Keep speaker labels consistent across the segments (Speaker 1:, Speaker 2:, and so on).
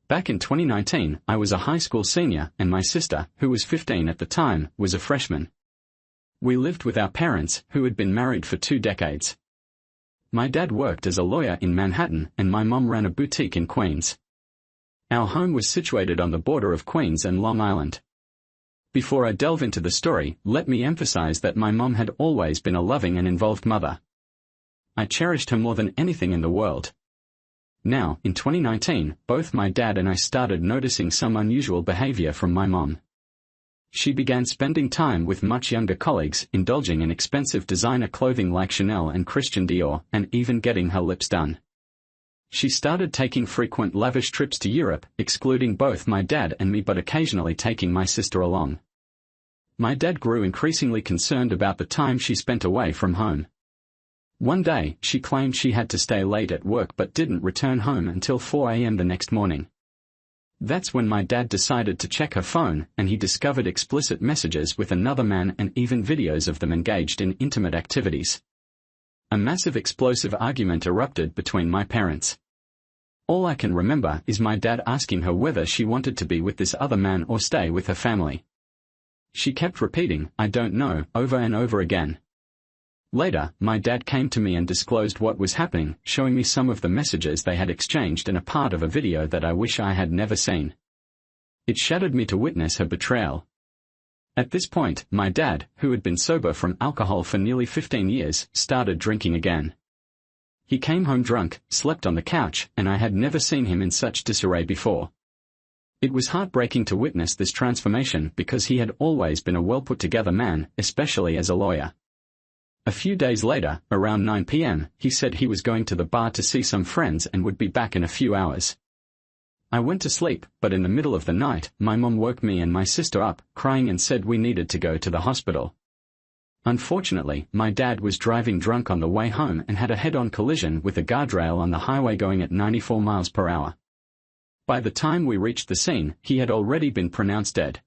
Speaker 1: Back in 2019, I was a high school senior and my sister, who was 15 at the time, was a freshman. We lived with our parents, who had been married for 2 decades. My dad worked as a lawyer in Manhattan and my mom ran a boutique in Queens. Our home was situated on the border of Queens and Long Island. Before I delve into the story, let me emphasize that my mom had always been a loving and involved mother. I cherished her more than anything in the world. Now, in 2019, both my dad and I started noticing some unusual behavior from my mom. She began spending time with much younger colleagues, indulging in expensive designer clothing like Chanel and Christian Dior, and even getting her lips done. She started taking frequent lavish trips to Europe, excluding both my dad and me but occasionally taking my sister along. My dad grew increasingly concerned about the time she spent away from home. One day, she claimed she had to stay late at work but didn't return home until 4 a.m. the next morning. That's when my dad decided to check her phone, and he discovered explicit messages with another man and even videos of them engaged in intimate activities. A massive explosive argument erupted between my parents. All I can remember is my dad asking her whether she wanted to be with this other man or stay with her family. She kept repeating, "I don't know," over and over again. Later, my dad came to me and disclosed what was happening, showing me some of the messages they had exchanged and a part of a video that I wish I had never seen. It shattered me to witness her betrayal. At this point, my dad, who had been sober from alcohol for nearly 15 years, started drinking again. He came home drunk, slept on the couch, and I had never seen him in such disarray before. It was heartbreaking to witness this transformation because he had always been a well-put-together man, especially as a lawyer. A few days later, around 9 p.m., he said he was going to the bar to see some friends and would be back in a few hours. I went to sleep, but in the middle of the night, my mom woke me and my sister up, crying and said we needed to go to the hospital. Unfortunately, my dad was driving drunk on the way home and had a head-on collision with a guardrail on the highway going at 94 miles per hour. By the time we reached the scene, he had already been pronounced dead.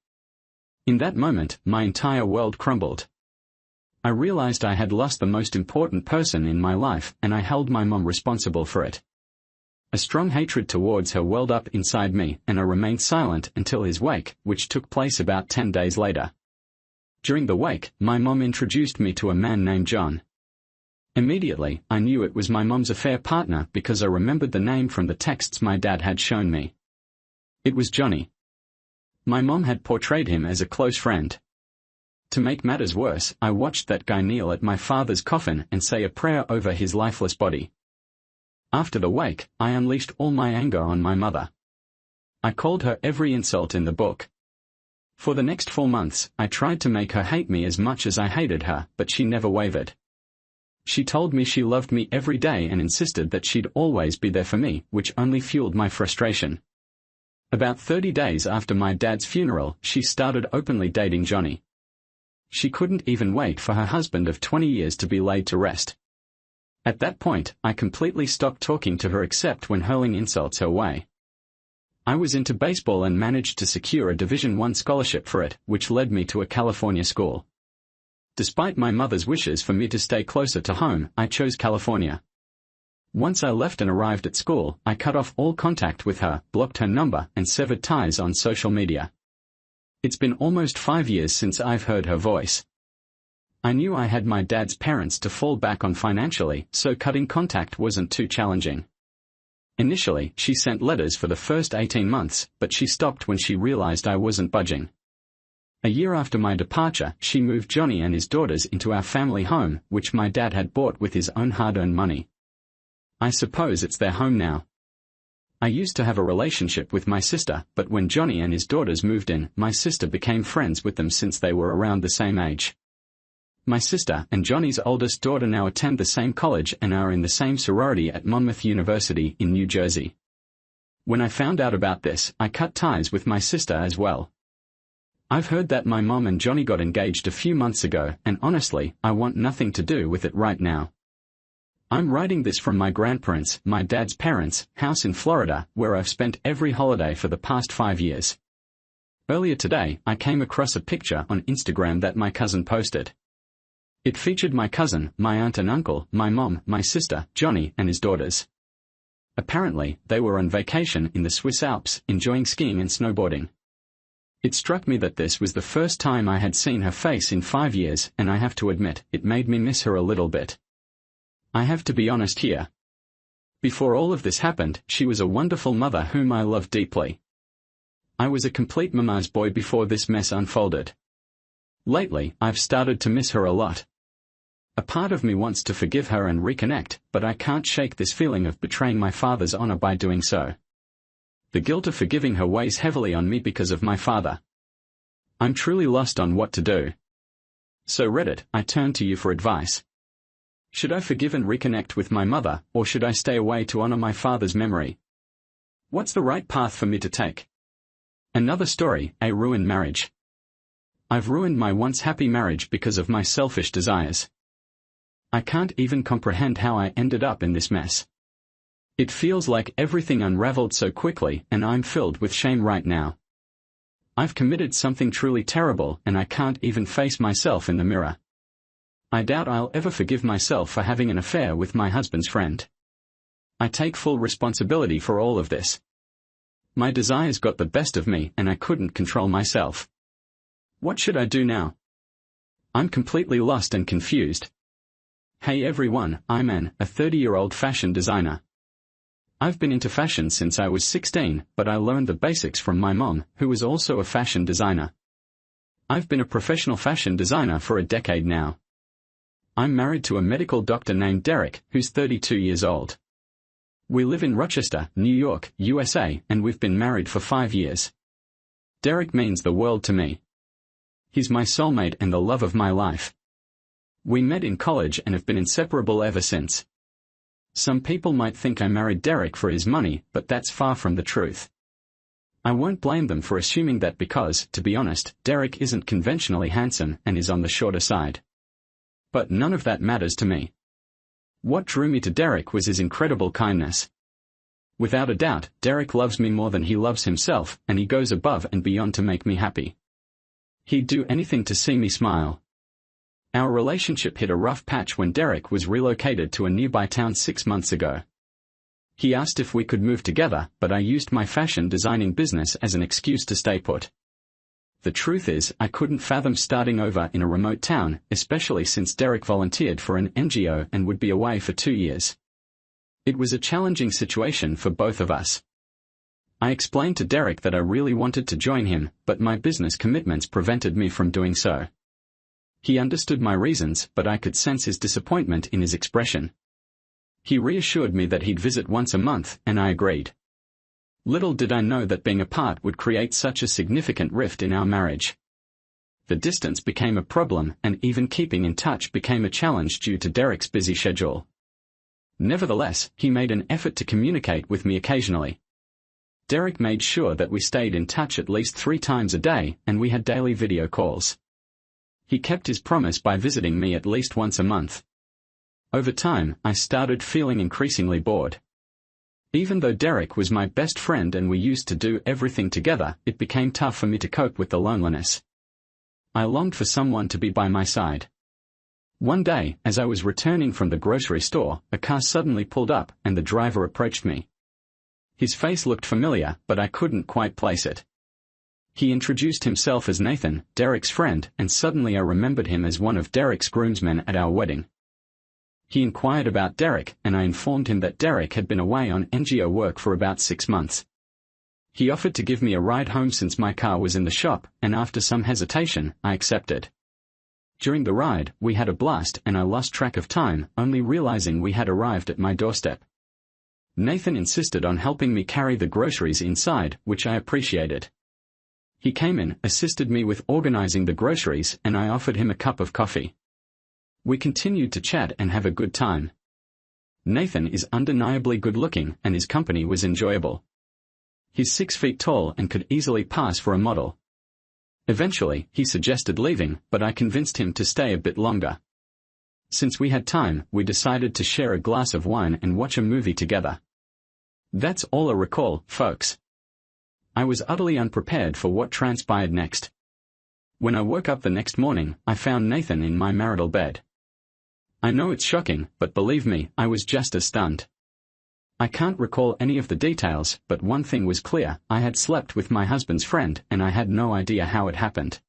Speaker 1: In that moment, my entire world crumbled. I realized I had lost the most important person in my life, and I held my mom responsible for it. A strong hatred towards her welled up inside me, and I remained silent until his wake, which took place about 10 days later. During the wake, my mom introduced me to a man named John. Immediately, I knew it was my mom's affair partner because I remembered the name from the texts my dad had shown me. It was Johnny. My mom had portrayed him as a close friend. To make matters worse, I watched that guy kneel at my father's coffin and say a prayer over his lifeless body. After the wake, I unleashed all my anger on my mother. I called her every insult in the book. For the next 4 months, I tried to make her hate me as much as I hated her, but she never wavered. She told me she loved me every day and insisted that she'd always be there for me, which only fueled my frustration. About 30 days after my dad's funeral, she started openly dating Johnny. She couldn't even wait for her husband of 20 years to be laid to rest. At that point, I completely stopped talking to her except when hurling insults her way. I was into baseball and managed to secure a Division I scholarship for it, which led me to a California school. Despite my mother's wishes for me to stay closer to home, I chose California. Once I left and arrived at school, I cut off all contact with her, blocked her number, and severed ties on social media. It's been almost 5 years since I've heard her voice. I knew I had my dad's parents to fall back on financially, so cutting contact wasn't too challenging. Initially, she sent letters for the first 18 months, but she stopped when she realized I wasn't budging. A year after my departure, she moved Johnny and his daughters into our family home, which my dad had bought with his own hard-earned money. I suppose it's their home now. I used to have a relationship with my sister, but when Johnny and his daughters moved in, my sister became friends with them since they were around the same age. My sister and Johnny's oldest daughter now attend the same college and are in the same sorority at Monmouth University in New Jersey. When I found out about this, I cut ties with my sister as well. I've heard that my mom and Johnny got engaged a few months ago, and honestly, I want nothing to do with it right now. I'm writing this from my grandparents', my dad's parents' house in Florida, where I've spent every holiday for the past 5 years. Earlier today, I came across a picture on Instagram that my cousin posted. It featured my cousin, my aunt and uncle, my mom, my sister, Johnny, and his daughters. Apparently, they were on vacation in the Swiss Alps, enjoying skiing and snowboarding. It struck me that this was the first time I had seen her face in 5 years, and I have to admit, it made me miss her a little bit. I have to be honest here. Before all of this happened, she was a wonderful mother whom I loved deeply. I was a complete mama's boy before this mess unfolded. Lately, I've started to miss her a lot. A part of me wants to forgive her and reconnect, but I can't shake this feeling of betraying my father's honor by doing so. The guilt of forgiving her weighs heavily on me because of my father. I'm truly lost on what to do. So Reddit, I turn to you for advice. Should I forgive and reconnect with my mother, or should I stay away to honor my father's memory? What's the right path for me to take? Another story, a ruined marriage. I've ruined my once happy marriage because of my selfish desires. I can't even comprehend how I ended up in this mess. It feels like everything unraveled so quickly, and I'm filled with shame right now. I've committed something truly terrible, and I can't even face myself in the mirror. I doubt I'll ever forgive myself for having an affair with my husband's friend. I take full responsibility for all of this. My desires got the best of me, and I couldn't control myself. What should I do now? I'm completely lost and confused. Hey everyone, I'm Anne, a 30-year-old fashion designer. I've been into fashion since I was 16, but I learned the basics from my mom, who was also a fashion designer. I've been a professional fashion designer for a decade now. I'm married to a medical doctor named Derek, who's 32 years old. We live in Rochester, New York, USA, and we've been married for 5 years. Derek means the world to me. He's my soulmate and the love of my life. We met in college and have been inseparable ever since. Some people might think I married Derek for his money, but that's far from the truth. I won't blame them for assuming that because, to be honest, Derek isn't conventionally handsome and is on the shorter side. But none of that matters to me. What drew me to Derek was his incredible kindness. Without a doubt, Derek loves me more than he loves himself, and he goes above and beyond to make me happy. He'd do anything to see me smile. Our relationship hit a rough patch when Derek was relocated to a nearby town 6 months ago. He asked if we could move together, but I used my fashion designing business as an excuse to stay put. The truth is, I couldn't fathom starting over in a remote town, especially since Derek volunteered for an NGO and would be away for 2 years. It was a challenging situation for both of us. I explained to Derek that I really wanted to join him, but my business commitments prevented me from doing so. He understood my reasons, but I could sense his disappointment in his expression. He reassured me that he'd visit once a month, and I agreed. Little did I know that being apart would create such a significant rift in our marriage. The distance became a problem, and even keeping in touch became a challenge due to Derek's busy schedule. Nevertheless, he made an effort to communicate with me occasionally. Derek made sure that we stayed in touch at least 3 times a day, and we had daily video calls. He kept his promise by visiting me at least once a month. Over time, I started feeling increasingly bored. Even though Derek was my best friend and we used to do everything together, it became tough for me to cope with the loneliness. I longed for someone to be by my side. One day, as I was returning from the grocery store, a car suddenly pulled up and the driver approached me. His face looked familiar, but I couldn't quite place it. He introduced himself as Nathan, Derek's friend, and suddenly I remembered him as one of Derek's groomsmen at our wedding. He inquired about Derek, and I informed him that Derek had been away on NGO work for about 6 months. He offered to give me a ride home since my car was in the shop, and after some hesitation, I accepted. During the ride, we had a blast and I lost track of time, only realizing we had arrived at my doorstep. Nathan insisted on helping me carry the groceries inside, which I appreciated. He came in, assisted me with organizing the groceries, and I offered him a cup of coffee. We continued to chat and have a good time. Nathan is undeniably good-looking, and his company was enjoyable. He's 6 feet tall and could easily pass for a model. Eventually, he suggested leaving, but I convinced him to stay a bit longer. Since we had time, we decided to share a glass of wine and watch a movie together. That's all I recall, folks. I was utterly unprepared for what transpired next. When I woke up the next morning, I found Nathan in my marital bed. I know it's shocking, but believe me, I was just as stunned. I can't recall any of the details, but one thing was clear: I had slept with my husband's friend and I had no idea how it happened.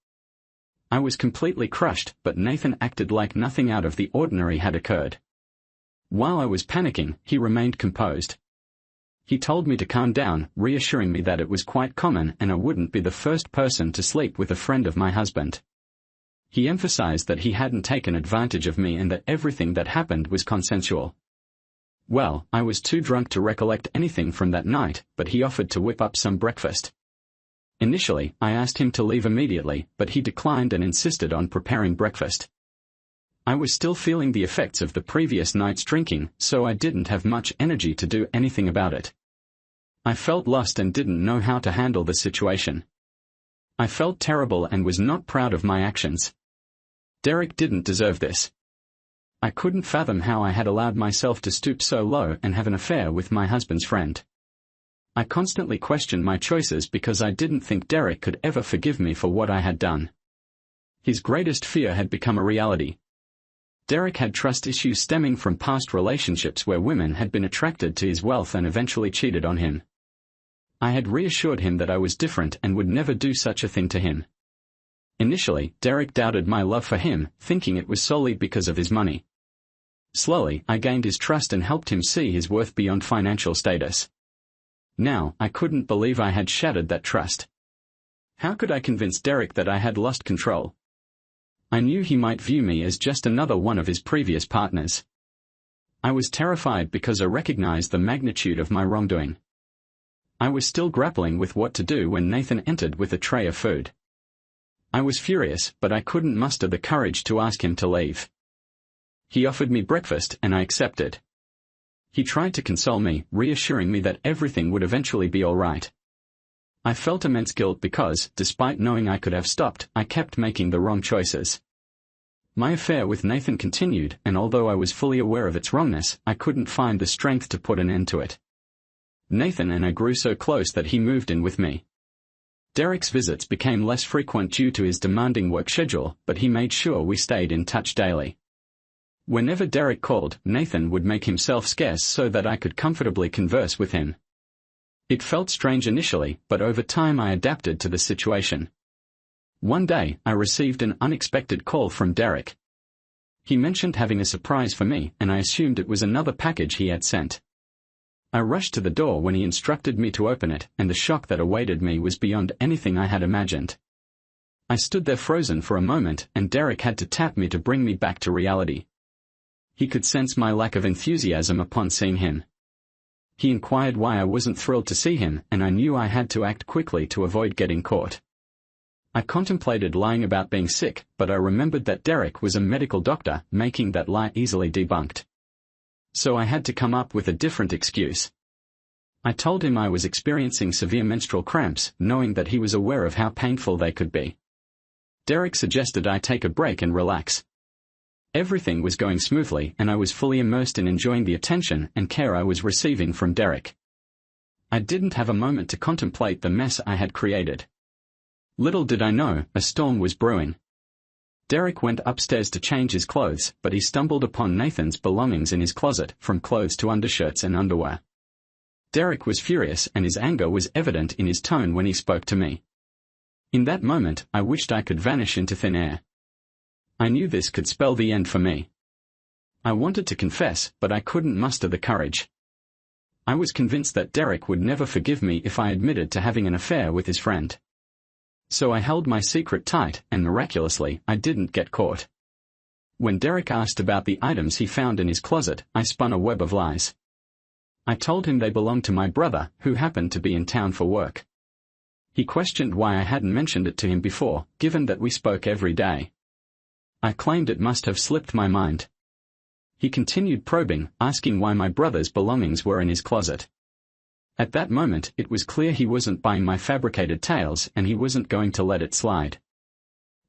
Speaker 1: I was completely crushed, but Nathan acted like nothing out of the ordinary had occurred. While I was panicking, he remained composed. He told me to calm down, reassuring me that it was quite common and I wouldn't be the first person to sleep with a friend of my husband. He emphasized that he hadn't taken advantage of me and that everything that happened was consensual. Well, I was too drunk to recollect anything from that night, but he offered to whip up some breakfast. Initially, I asked him to leave immediately, but he declined and insisted on preparing breakfast. I was still feeling the effects of the previous night's drinking, so I didn't have much energy to do anything about it. I felt lost and didn't know how to handle the situation. I felt terrible and was not proud of my actions. Derek didn't deserve this. I couldn't fathom how I had allowed myself to stoop so low and have an affair with my husband's friend. I constantly questioned my choices because I didn't think Derek could ever forgive me for what I had done. His greatest fear had become a reality. Derek had trust issues stemming from past relationships where women had been attracted to his wealth and eventually cheated on him. I had reassured him that I was different and would never do such a thing to him. Initially, Derek doubted my love for him, thinking it was solely because of his money. Slowly, I gained his trust and helped him see his worth beyond financial status. Now, I couldn't believe I had shattered that trust. How could I convince Derek that I had lost control? I knew he might view me as just another one of his previous partners. I was terrified because I recognized the magnitude of my wrongdoing. I was still grappling with what to do when Nathan entered with a tray of food. I was furious, but I couldn't muster the courage to ask him to leave. He offered me breakfast and I accepted. He tried to console me, reassuring me that everything would eventually be all right. I felt immense guilt because, despite knowing I could have stopped, I kept making the wrong choices. My affair with Nathan continued, and although I was fully aware of its wrongness, I couldn't find the strength to put an end to it. Nathan and I grew so close that he moved in with me. Derek's visits became less frequent due to his demanding work schedule, but he made sure we stayed in touch daily. Whenever Derek called, Nathan would make himself scarce so that I could comfortably converse with him. It felt strange initially, but over time I adapted to the situation. One day, I received an unexpected call from Derek. He mentioned having a surprise for me, and I assumed it was another package he had sent. I rushed to the door when he instructed me to open it, and the shock that awaited me was beyond anything I had imagined. I stood there frozen for a moment, and Derek had to tap me to bring me back to reality. He could sense my lack of enthusiasm upon seeing him. He inquired why I wasn't thrilled to see him, and I knew I had to act quickly to avoid getting caught. I contemplated lying about being sick, but I remembered that Derek was a medical doctor, making that lie easily debunked. So I had to come up with a different excuse. I told him I was experiencing severe menstrual cramps, knowing that he was aware of how painful they could be. Derek suggested I take a break and relax. Everything was going smoothly and I was fully immersed in enjoying the attention and care I was receiving from Derek. I didn't have a moment to contemplate the mess I had created. Little did I know, a storm was brewing. Derek went upstairs to change his clothes, but he stumbled upon Nathan's belongings in his closet, from clothes to undershirts and underwear. Derek was furious and his anger was evident in his tone when he spoke to me. In that moment, I wished I could vanish into thin air. I knew this could spell the end for me. I wanted to confess, but I couldn't muster the courage. I was convinced that Derek would never forgive me if I admitted to having an affair with his friend. So I held my secret tight, and miraculously, I didn't get caught. When Derek asked about the items he found in his closet, I spun a web of lies. I told him they belonged to my brother, who happened to be in town for work. He questioned why I hadn't mentioned it to him before, given that we spoke every day. I claimed it must have slipped my mind. He continued probing, asking why my brother's belongings were in his closet. At that moment, it was clear he wasn't buying my fabricated tales and he wasn't going to let it slide.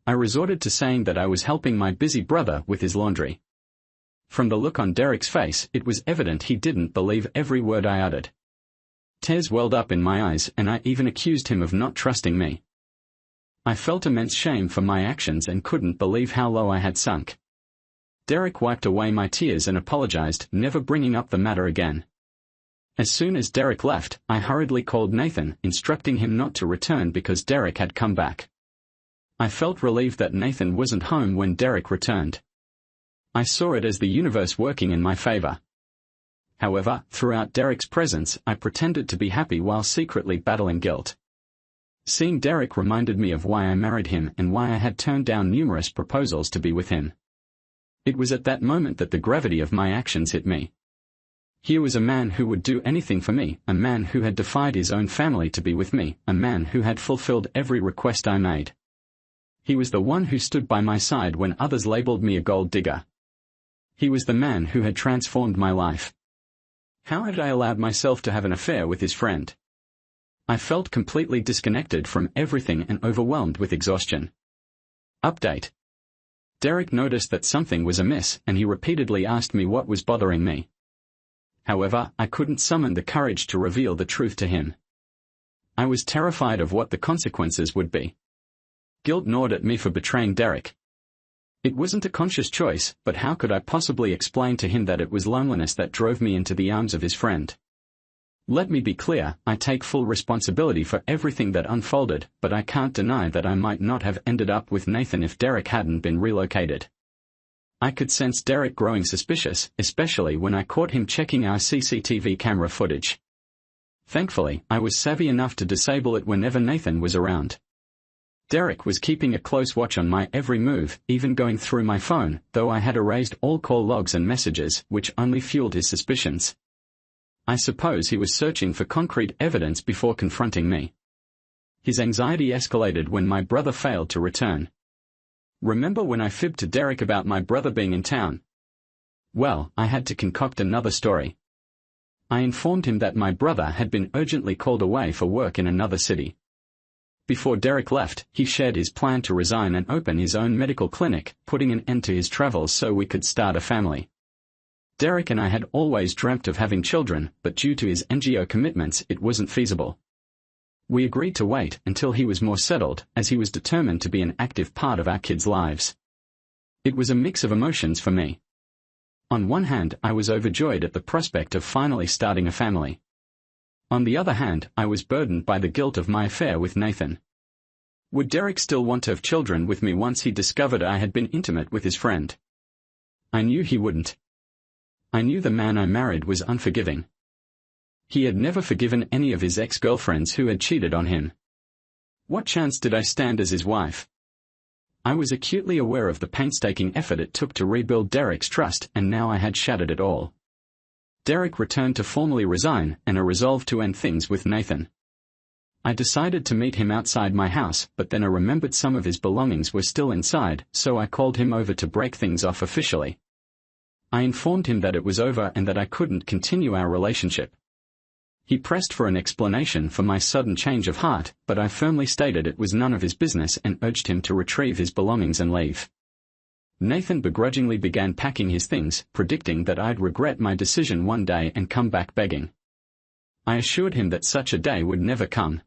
Speaker 1: I resorted to saying that I was helping my busy brother with his laundry. From the look on Derek's face, it was evident he didn't believe every word I uttered. Tears welled up in my eyes and I even accused him of not trusting me. I felt immense shame for my actions and couldn't believe how low I had sunk. Derek wiped away my tears and apologized, never bringing up the matter again. As soon as Derek left, I hurriedly called Nathan, instructing him not to return because Derek had come back. I felt relieved that Nathan wasn't home when Derek returned. I saw it as the universe working in my favor. However, throughout Derek's presence, I pretended to be happy while secretly battling guilt. Seeing Derek reminded me of why I married him and why I had turned down numerous proposals to be with him. It was at that moment that the gravity of my actions hit me. Here was a man who would do anything for me, a man who had defied his own family to be with me, a man who had fulfilled every request I made. He was the one who stood by my side when others labeled me a gold digger. He was the man who had transformed my life. How had I allowed myself to have an affair with his friend? I felt completely disconnected from everything and overwhelmed with exhaustion. Update. Derek noticed that something was amiss and he repeatedly asked me what was bothering me. However, I couldn't summon the courage to reveal the truth to him. I was terrified of what the consequences would be. Guilt gnawed at me for betraying Derek. It wasn't a conscious choice, but how could I possibly explain to him that it was loneliness that drove me into the arms of his friend? Let me be clear, I take full responsibility for everything that unfolded, but I can't deny that I might not have ended up with Nathan if Derek hadn't been relocated. I could sense Derek growing suspicious, especially when I caught him checking our CCTV camera footage. Thankfully, I was savvy enough to disable it whenever Nathan was around. Derek was keeping a close watch on my every move, even going through my phone, though I had erased all call logs and messages, which only fueled his suspicions. I suppose he was searching for concrete evidence before confronting me. His anxiety escalated when my brother failed to return. Remember when I fibbed to Derek about my brother being in town? Well, I had to concoct another story. I informed him that my brother had been urgently called away for work in another city. Before Derek left, he shared his plan to resign and open his own medical clinic, putting an end to his travels so we could start a family. Derek and I had always dreamt of having children, but due to his NGO commitments it wasn't feasible. We agreed to wait until he was more settled, as he was determined to be an active part of our kids' lives. It was a mix of emotions for me. On one hand, I was overjoyed at the prospect of finally starting a family. On the other hand, I was burdened by the guilt of my affair with Nathan. Would Derek still want to have children with me once he discovered I had been intimate with his friend? I knew he wouldn't. I knew the man I married was unforgiving. He had never forgiven any of his ex-girlfriends who had cheated on him. What chance did I stand as his wife? I was acutely aware of the painstaking effort it took to rebuild Derek's trust, and now I had shattered it all. Derek returned to formally resign, and a resolve to end things with Nathan. I decided to meet him outside my house, but then I remembered some of his belongings were still inside, so I called him over to break things off officially. I informed him that it was over and that I couldn't continue our relationship. He pressed for an explanation for my sudden change of heart, but I firmly stated it was none of his business and urged him to retrieve his belongings and leave. Nathan begrudgingly began packing his things, predicting that I'd regret my decision one day and come back begging. I assured him that such a day would never come.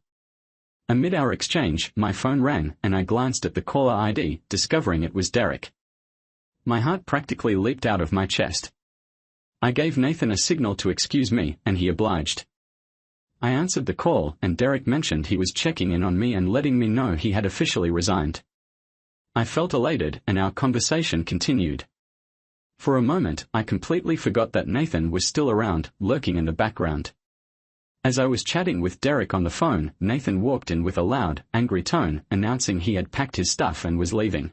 Speaker 1: Amid our exchange, my phone rang, and I glanced at the caller ID, discovering it was Derek. My heart practically leaped out of my chest. I gave Nathan a signal to excuse me, and he obliged. I answered the call, and Derek mentioned he was checking in on me and letting me know he had officially resigned. I felt elated, and our conversation continued. For a moment, I completely forgot that Nathan was still around, lurking in the background. As I was chatting with Derek on the phone, Nathan walked in with a loud, angry tone, announcing he had packed his stuff and was leaving.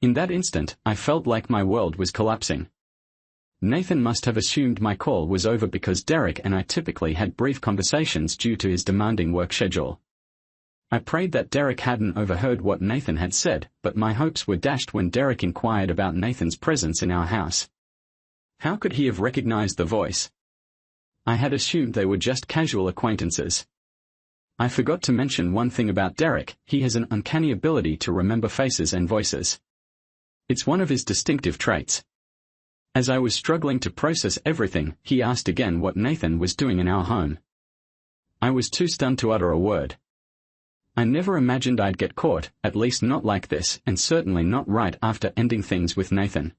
Speaker 1: In that instant, I felt like my world was collapsing. Nathan must have assumed my call was over because Derek and I typically had brief conversations due to his demanding work schedule. I prayed that Derek hadn't overheard what Nathan had said, but my hopes were dashed when Derek inquired about Nathan's presence in our house. How could he have recognized the voice? I had assumed they were just casual acquaintances. I forgot to mention one thing about Derek: he has an uncanny ability to remember faces and voices. It's one of his distinctive traits. As I was struggling to process everything, he asked again what Nathan was doing in our home. I was too stunned to utter a word. I never imagined I'd get caught, at least not like this, and certainly not right after ending things with Nathan.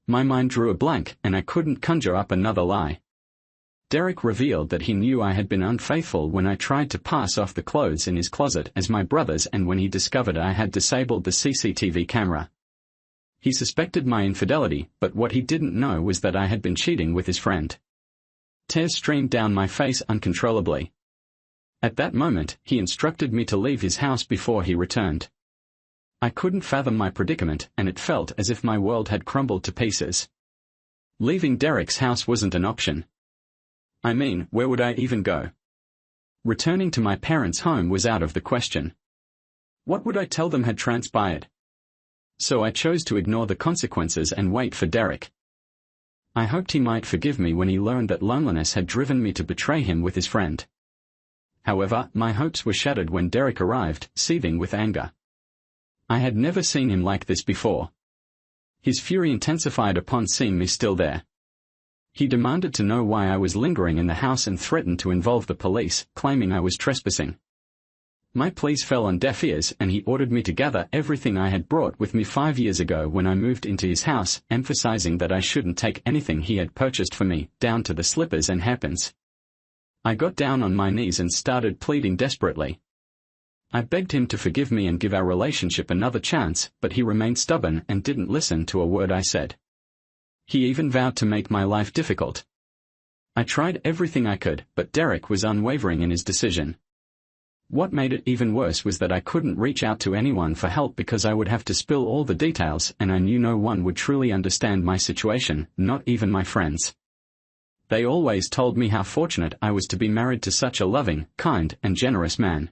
Speaker 1: My mind drew a blank, and I couldn't conjure up another lie. Derek revealed that he knew I had been unfaithful when I tried to pass off the clothes in his closet as my brother's and when he discovered I had disabled the CCTV camera. He suspected my infidelity, but what he didn't know was that I had been cheating with his friend. Tears streamed down my face uncontrollably. At that moment, he instructed me to leave his house before he returned. I couldn't fathom my predicament, and it felt as if my world had crumbled to pieces. Leaving Derek's house wasn't an option. I mean, where would I even go? Returning to my parents' home was out of the question. What would I tell them had transpired? So I chose to ignore the consequences and wait for Derek. I hoped he might forgive me when he learned that loneliness had driven me to betray him with his friend. However, my hopes were shattered when Derek arrived, seething with anger. I had never seen him like this before. His fury intensified upon seeing me still there. He demanded to know why I was lingering in the house and threatened to involve the police, claiming I was trespassing. My pleas fell on deaf ears and he ordered me to gather everything I had brought with me 5 years ago when I moved into his house, emphasizing that I shouldn't take anything he had purchased for me, down to the slippers and hairpins. I got down on my knees and started pleading desperately. I begged him to forgive me and give our relationship another chance, but he remained stubborn and didn't listen to a word I said. He even vowed to make my life difficult. I tried everything I could, but Derek was unwavering in his decision. What made it even worse was that I couldn't reach out to anyone for help because I would have to spill all the details and I knew no one would truly understand my situation, not even my friends. They always told me how fortunate I was to be married to such a loving, kind, and generous man.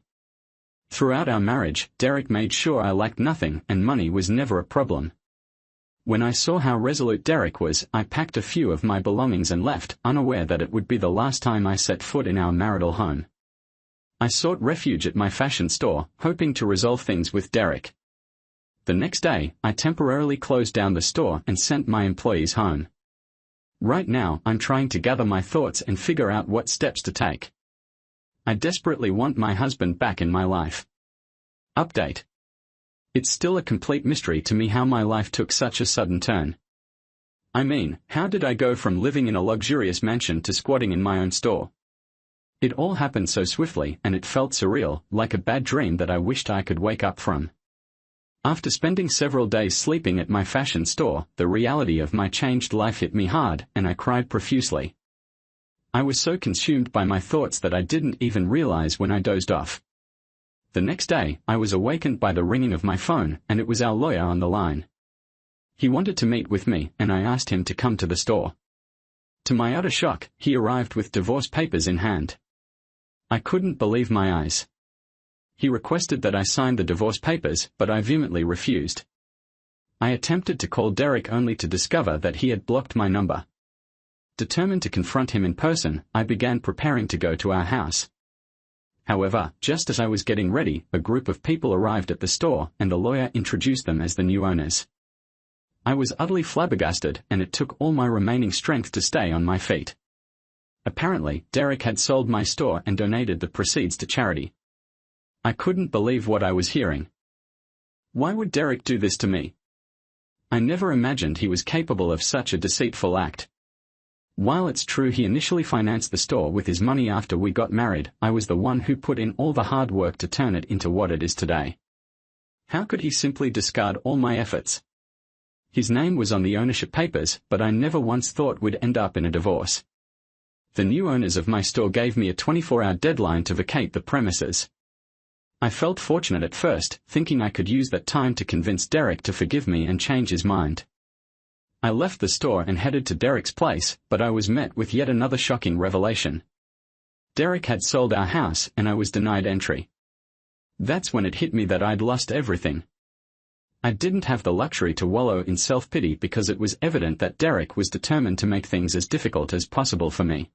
Speaker 1: Throughout our marriage, Derek made sure I lacked nothing and money was never a problem. When I saw how resolute Derek was, I packed a few of my belongings and left, unaware that it would be the last time I set foot in our marital home. I sought refuge at my fashion store, hoping to resolve things with Derek. The next day, I temporarily closed down the store and sent my employees home. Right now, I'm trying to gather my thoughts and figure out what steps to take. I desperately want my husband back in my life. Update. It's still a complete mystery to me how my life took such a sudden turn. I mean, how did I go from living in a luxurious mansion to squatting in my own store? It all happened so swiftly and it felt surreal, like a bad dream that I wished I could wake up from. After spending several days sleeping at my fashion store, the reality of my changed life hit me hard and I cried profusely. I was so consumed by my thoughts that I didn't even realize when I dozed off. The next day, I was awakened by the ringing of my phone, and it was our lawyer on the line. He wanted to meet with me, and I asked him to come to the store. To my utter shock, he arrived with divorce papers in hand. I couldn't believe my eyes. He requested that I sign the divorce papers, but I vehemently refused. I attempted to call Derek only to discover that he had blocked my number. Determined to confront him in person, I began preparing to go to our house. However, just as I was getting ready, a group of people arrived at the store, and the lawyer introduced them as the new owners. I was utterly flabbergasted, and it took all my remaining strength to stay on my feet. Apparently, Derek had sold my store and donated the proceeds to charity. I couldn't believe what I was hearing. Why would Derek do this to me? I never imagined he was capable of such a deceitful act. While it's true he initially financed the store with his money after we got married, I was the one who put in all the hard work to turn it into what it is today. How could he simply discard all my efforts? His name was on the ownership papers, but I never once thought we'd end up in a divorce. The new owners of my store gave me a 24-hour deadline to vacate the premises. I felt fortunate at first, thinking I could use that time to convince Derek to forgive me and change his mind. I left the store and headed to Derek's place, but I was met with yet another shocking revelation. Derek had sold our house and I was denied entry. That's when it hit me that I'd lost everything. I didn't have the luxury to wallow in self-pity because it was evident that Derek was determined to make things as difficult as possible for me.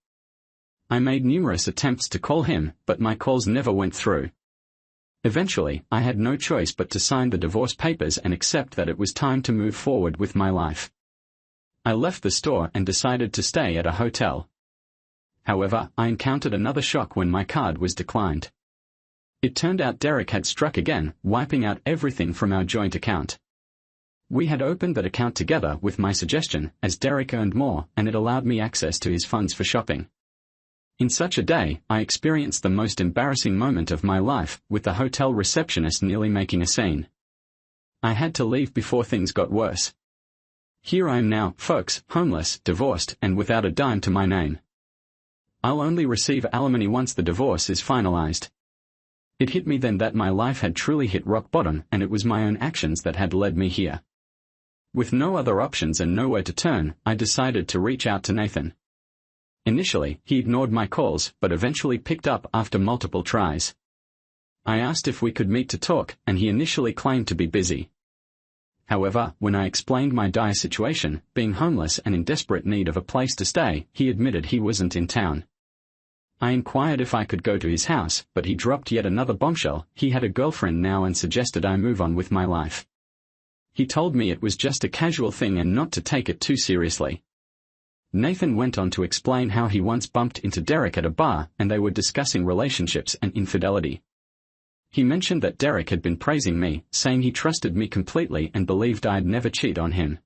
Speaker 1: I made numerous attempts to call him, but my calls never went through. Eventually, I had no choice but to sign the divorce papers and accept that it was time to move forward with my life. I left the store and decided to stay at a hotel. However, I encountered another shock when my card was declined. It turned out Derek had struck again, wiping out everything from our joint account. We had opened that account together with my suggestion, as Derek earned more, and it allowed me access to his funds for shopping. In such a day, I experienced the most embarrassing moment of my life, with the hotel receptionist nearly making a scene. I had to leave before things got worse. Here I am now, folks, homeless, divorced, and without a dime to my name. I'll only receive alimony once the divorce is finalized. It hit me then that my life had truly hit rock bottom, and it was my own actions that had led me here. With no other options and nowhere to turn, I decided to reach out to Nathan. Initially, he ignored my calls, but eventually picked up after multiple tries. I asked if we could meet to talk, and he initially claimed to be busy. However, when I explained my dire situation, being homeless and in desperate need of a place to stay, he admitted he wasn't in town. I inquired if I could go to his house, but he dropped yet another bombshell. He had a girlfriend now and suggested I move on with my life. He told me it was just a casual thing and not to take it too seriously. Nathan went on to explain how he once bumped into Derek at a bar and they were discussing relationships and infidelity. He mentioned that Derek had been praising me, saying he trusted me completely and believed I'd never cheat on him.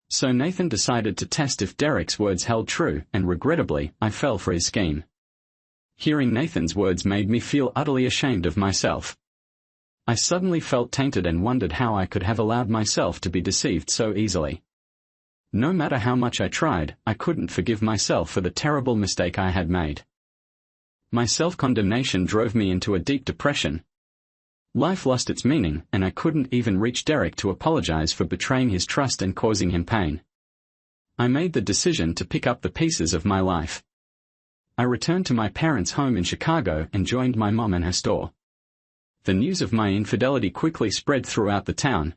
Speaker 1: So Nathan decided to test if Derek's words held true, and regrettably, I fell for his scheme. Hearing Nathan's words made me feel utterly ashamed of myself. I suddenly felt tainted and wondered how I could have allowed myself to be deceived so easily. No matter how much I tried, I couldn't forgive myself for the terrible mistake I had made. My self-condemnation drove me into a deep depression. Life lost its meaning, and I couldn't even reach Derek to apologize for betraying his trust and causing him pain. I made the decision to pick up the pieces of my life. I returned to my parents' home in Chicago and joined my mom in her store. The news of my infidelity quickly spread throughout the town.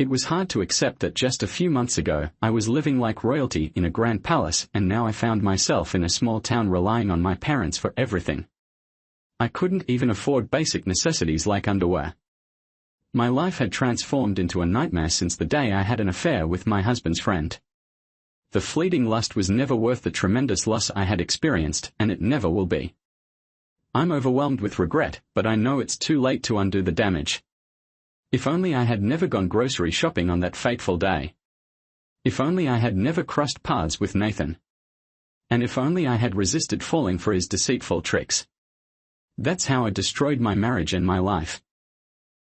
Speaker 1: It was hard to accept that just a few months ago, I was living like royalty in a grand palace, and now I found myself in a small town relying on my parents for everything. I couldn't even afford basic necessities like underwear. My life had transformed into a nightmare since the day I had an affair with my husband's friend. The fleeting lust was never worth the tremendous loss I had experienced, and it never will be. I'm overwhelmed with regret, but I know it's too late to undo the damage. If only I had never gone grocery shopping on that fateful day. If only I had never crossed paths with Nathan. And if only I had resisted falling for his deceitful tricks. That's how I destroyed my marriage and my life.